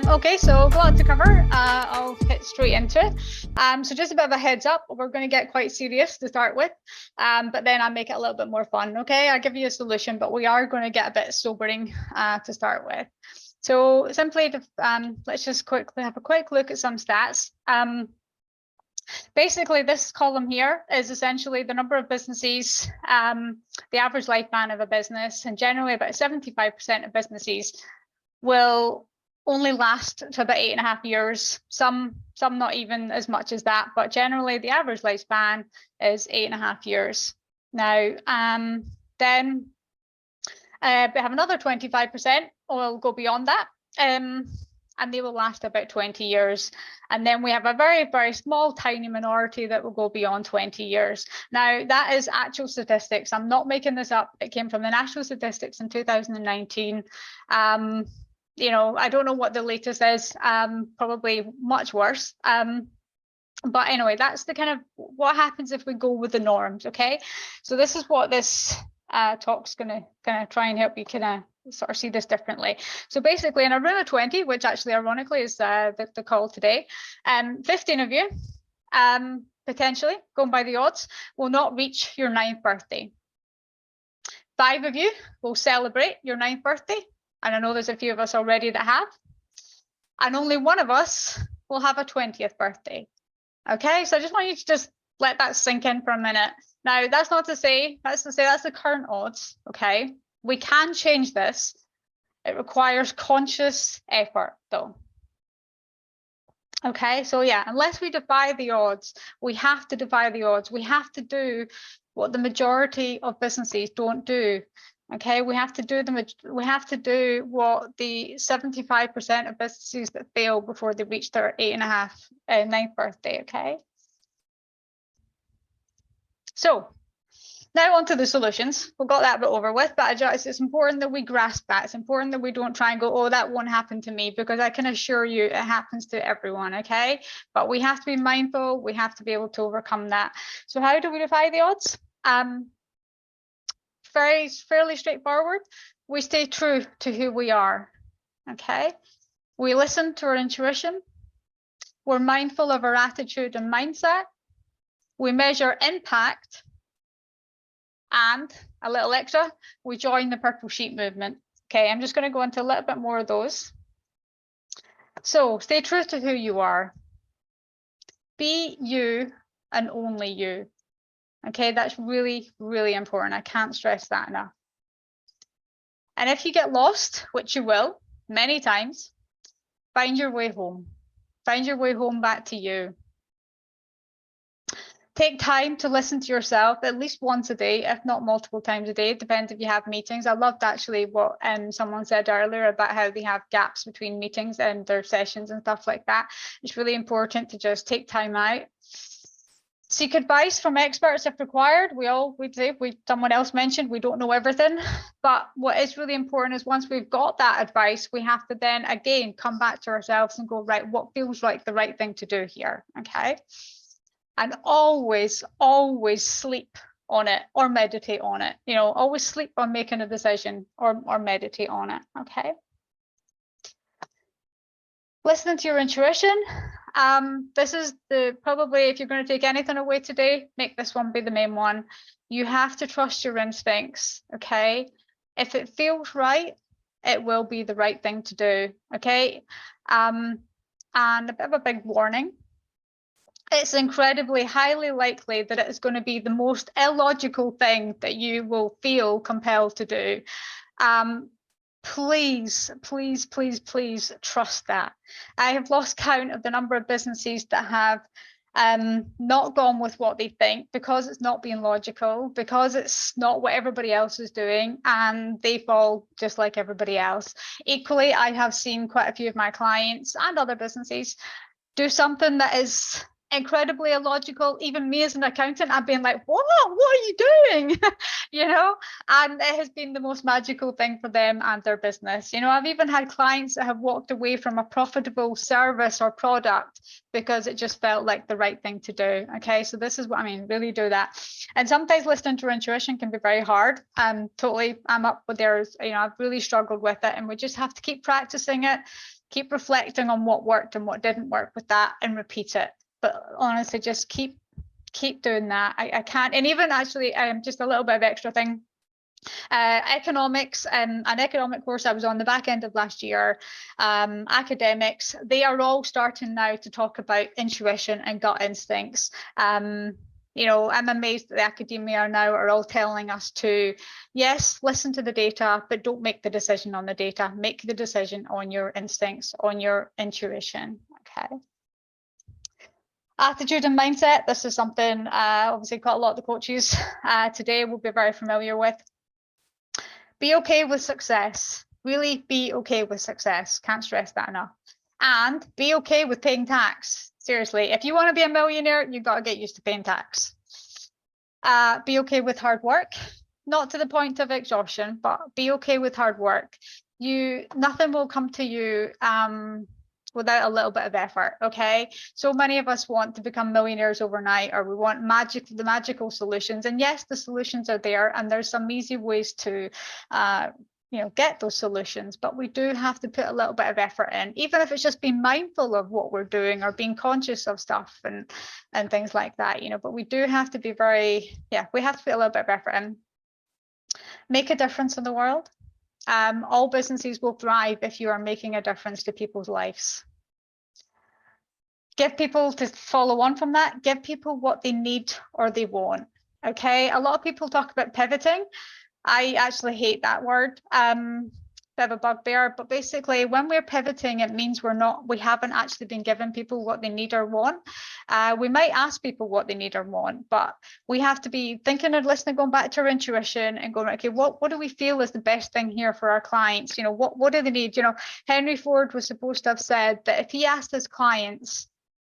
Okay, so a lot to cover. I'll hit straight into it. So just a bit of a heads up, we're going to get quite serious to start with, but then I'll make it a little bit more fun. Okay, I'll give you a solution, but we are going to get a bit sobering to start with. So simply, let's just quickly have a quick look at some stats. Basically, this column here is essentially the number of businesses, the average lifespan of a business, and generally about 75% of businesses will only last to about 8.5 years. Some not even as much as that, but generally the average lifespan is 8.5 years. Now, then we have another 25% will go beyond that, and they will last about 20 years. And then we have a very, very small, tiny minority that will go beyond 20 years. Now, that is actual statistics. I'm not making this up. It came from the national statistics in 2019. You know, I don't know what the latest is, probably much worse. But anyway, that's the kind of what happens if we go with the norms, okay? So this is what this talk's gonna try and help you kind of sort of see this differently. So basically in a rule of 20, which actually ironically is the call today, 15 of you, potentially, going by the odds, will not reach your 9th birthday. 5 of you will celebrate your 9th birthday. And I know there's a few of us already that have. And only one of us will have a 20th birthday. Okay, so I just want you to just let that sink in for a minute. Now, that's not to say, that's the current odds, okay? We can change this. It requires conscious effort, though. Okay, so yeah, unless we defy the odds, we have to defy the odds. We have to do what the majority of businesses don't do. Okay, we have to do what the 75% of businesses that fail before they reach their 9th birthday. Okay. So now on to the solutions. We've got that bit over with, but it's important that we grasp that. It's important that we don't try and go, oh, that won't happen to me, because I can assure you it happens to everyone, okay? But we have to be mindful. We have to be able to overcome that. So how do we defy the odds? Fairly straightforward. We stay true to who we are, okay? We listen to our intuition. We're mindful of our attitude and mindset. We measure impact. And a little extra, we join the purple sheet movement. Okay, I'm just going to go into a little bit more of those. So stay true to who you are. Be you and only you. Okay, that's really, really important. I can't stress that enough. And if you get lost, which you will many times, find your way home. Find your way home back to you. Take time to listen to yourself at least once a day, if not multiple times a day. It depends if you have meetings. I loved actually what someone said earlier about how they have gaps between meetings and their sessions and stuff like that. It's really important to just take time out. Seek advice from experts if required. Someone else mentioned we don't know everything, but what is really important is once we've got that advice, we have to then again come back to ourselves and go, right, what feels like the right thing to do here, okay? And always sleep on it or meditate on it. You know, always sleep on making a decision or meditate on it, okay? Listening to your intuition. This is probably, if you're going to take anything away today, make this one be the main one. You have to trust your instincts, okay? If it feels right, it will be the right thing to do, okay? And a bit of a big warning. It's incredibly highly likely that it is going to be the most illogical thing that you will feel compelled to do. Please trust that. I have lost count of the number of businesses that have not gone with what they think because it's not being logical, because it's not what everybody else is doing, and they fall just like everybody else. Equally, I have seen quite a few of my clients and other businesses do something that is incredibly illogical. Even me as an accountant, I've been like, what are you doing? You know, and it has been the most magical thing for them and their business. You know, I've even had clients that have walked away from a profitable service or product because it just felt like the right thing to do. Okay, so this is what I mean, really do that. And sometimes listening to intuition can be very hard. I'm up with theirs. You know, I've really struggled with it, and we just have to keep practicing it. Keep reflecting on what worked and what didn't work with that, and repeat it. But honestly, just keep doing that. I can't. And even actually, just a little bit of extra thing. Economics, an economic course I was on the back end of last year, academics, they are all starting now to talk about intuition and gut instincts. You know, I'm amazed that the academia now are all telling us to, yes, listen to the data, but don't make the decision on the data. Make the decision on your instincts, on your intuition. Okay. Attitude and mindset. This is something obviously quite a lot of the coaches today will be very familiar with. Be okay with success. Really be okay with success. Can't stress that enough. And be okay with paying tax. Seriously, if you want to be a millionaire, you've got to get used to paying tax. Be okay with hard work. Not to the point of exhaustion, but be okay with hard work. Nothing will come to you without a little bit of effort. Okay, so many of us want to become millionaires overnight, or we want the magical solutions. And yes, the solutions are there, and there's some easy ways to get those solutions, but we do have to put a little bit of effort in, even if it's just being mindful of what we're doing or being conscious of stuff and things like that, but we do have to be we have to put a little bit of effort in. Make a difference in the world. All businesses will thrive if you are making a difference to people's lives. Give people, to follow on from that, give people what they need or they want. Okay, a lot of people talk about pivoting. I actually hate that word. Bit of a bugbear, but basically when we're pivoting, it means we haven't actually been giving people what they need or want. We might ask people what they need or want, but we have to be thinking and listening, going back to our intuition and going, okay, what do we feel is the best thing here for our clients? What do they need? Henry Ford was supposed to have said that if he asked his clients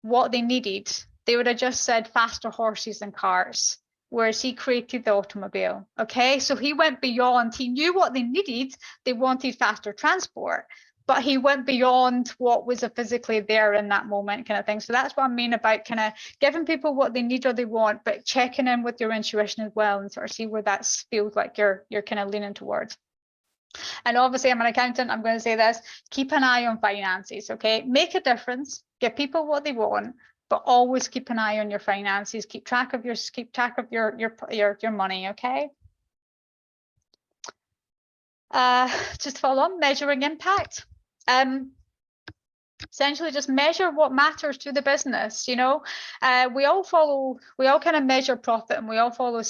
what they needed, they would have just said faster horses and cars. Whereas he created the automobile. Okay, so he went beyond, he knew what they needed. They wanted faster transport, but he went beyond what was physically there in that moment, kind of thing. So that's what I mean about kind of giving people what they need or they want, but checking in with your intuition as well and sort of see where that feels like you're kind of leaning towards. And obviously I'm an accountant, I'm going to say this, keep an eye on finances, okay? Make a difference, give people what they want, but always keep an eye on your finances. Keep track of your money, okay? Just follow on, measuring impact. Essentially just measure what matters to the business. We all kind of measure profit, and we all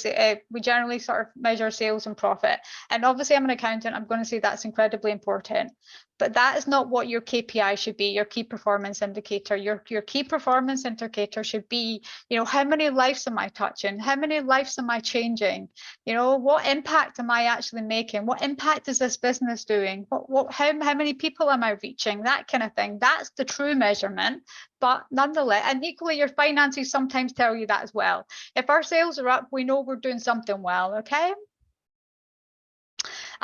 we generally sort of measure sales and profit. And obviously I'm an accountant, I'm going to say that's incredibly important, but that is not what your KPI should be, your key performance indicator. Your key performance indicator should be, how many lives am I touching? How many lives am I changing? What impact am I actually making? What impact is this business doing? How many people am I reaching? That kind of thing. That's the true measurement. But nonetheless, and equally, your finances sometimes tell you that as well. If our sales are up, we know we're doing something well, okay?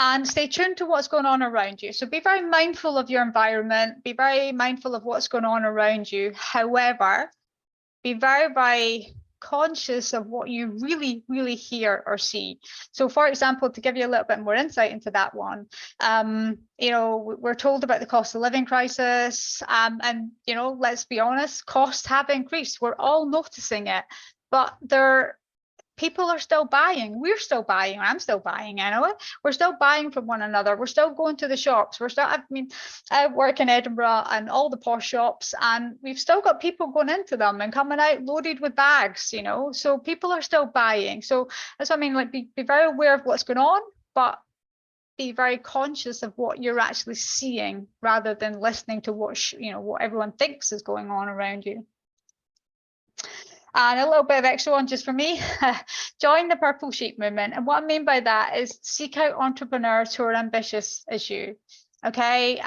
And stay tuned to what's going on around you. So be very mindful of your environment, be very mindful of what's going on around you. However, be very, very conscious of what you really, really hear or see. So for example, to give you a little bit more insight into that one, we're told about the cost of living crisis, and let's be honest, costs have increased. We're all noticing it, but people are still buying. We're still buying. I'm still buying. I know it. We're still buying from one another. We're still going to the shops. I work in Edinburgh and all the posh shops, and we've still got people going into them and coming out loaded with bags, so people are still buying. So that's what I mean, like be very aware of what's going on, but be very conscious of what you're actually seeing rather than listening to what everyone thinks is going on around you. And a little bit of extra one just for me, join the Purple Sheep movement. And what I mean by that is seek out entrepreneurs who are ambitious as you, okay?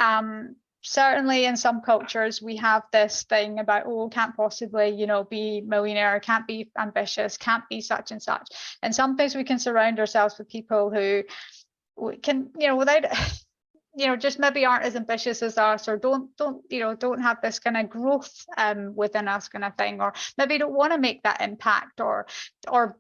Certainly in some cultures, we have this thing about, can't possibly, be millionaire, can't be ambitious, can't be such and such. And sometimes we can surround ourselves with people who can, without just maybe aren't as ambitious as us, or don't have this kind of growth within us kind of thing, or maybe don't want to make that impact, or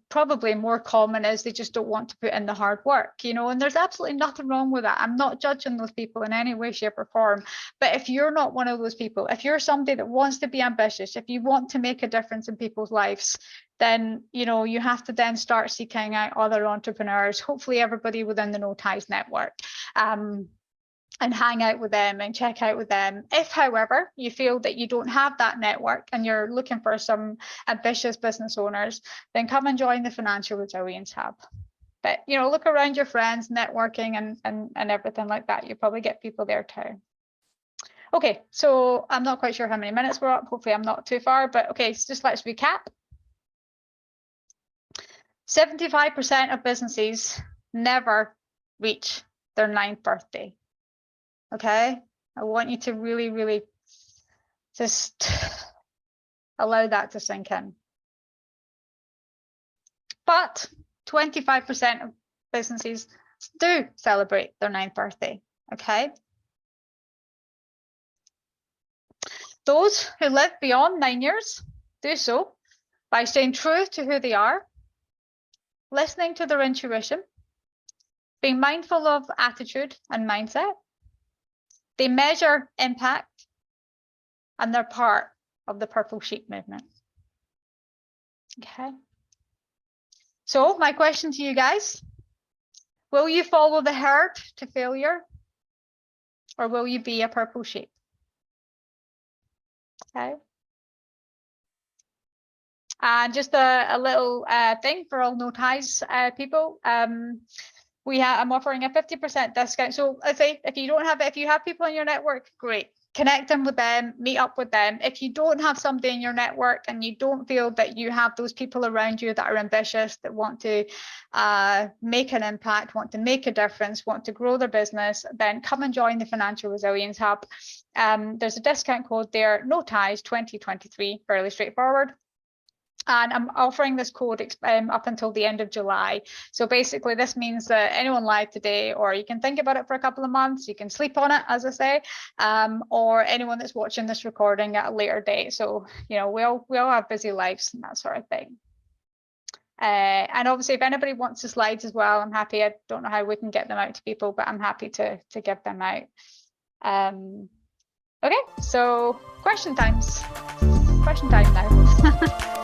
probably more common is they just don't want to put in the hard work, and there's absolutely nothing wrong with that. I'm not judging those people in any way, shape or form. But if you're not one of those people, if you're somebody that wants to be ambitious, if you want to make a difference in people's lives, then you have to then start seeking out other entrepreneurs, hopefully everybody within the No Ties network, and hang out with them and check out with them. If, however, you feel that you don't have that network and you're looking for some ambitious business owners, then come and join the Financial Resilience Hub. But look around your friends, networking and everything like that. You probably get people there too. Okay, so I'm not quite sure how many minutes we're up. Hopefully I'm not too far, but okay, so just let's recap. 75% of businesses never reach their 9th birthday. Okay, I want you to really, really just allow that to sink in. But 25% of businesses do celebrate their 9th birthday. Okay. Those who live beyond 9 years do so by staying true to who they are, listening to their intuition, being mindful of attitude and mindset. They measure impact, and they're part of the purple sheep movement. Okay. So my question to you guys, will you follow the herd to failure, or will you be a purple sheep? Okay. And just a little thing for all No Ties people. I'm offering a 50% discount. So I say if you have people in your network, great. Connect them with them, meet up with them. If you don't have somebody in your network and you don't feel that you have those people around you that are ambitious, that want to make an impact, want to make a difference, want to grow their business, then come and join the Financial Resilience Hub. There's a discount code there, No Ties 2023, fairly straightforward. And I'm offering this code up until the end of July. So basically, this means that anyone live today, or you can think about it for a couple of months, you can sleep on it, as I say, or anyone that's watching this recording at a later date. So, we all have busy lives and that sort of thing. And obviously, if anybody wants the slides as well, I'm happy. I don't know how we can get them out to people, but I'm happy to give them out. Okay, so question time now.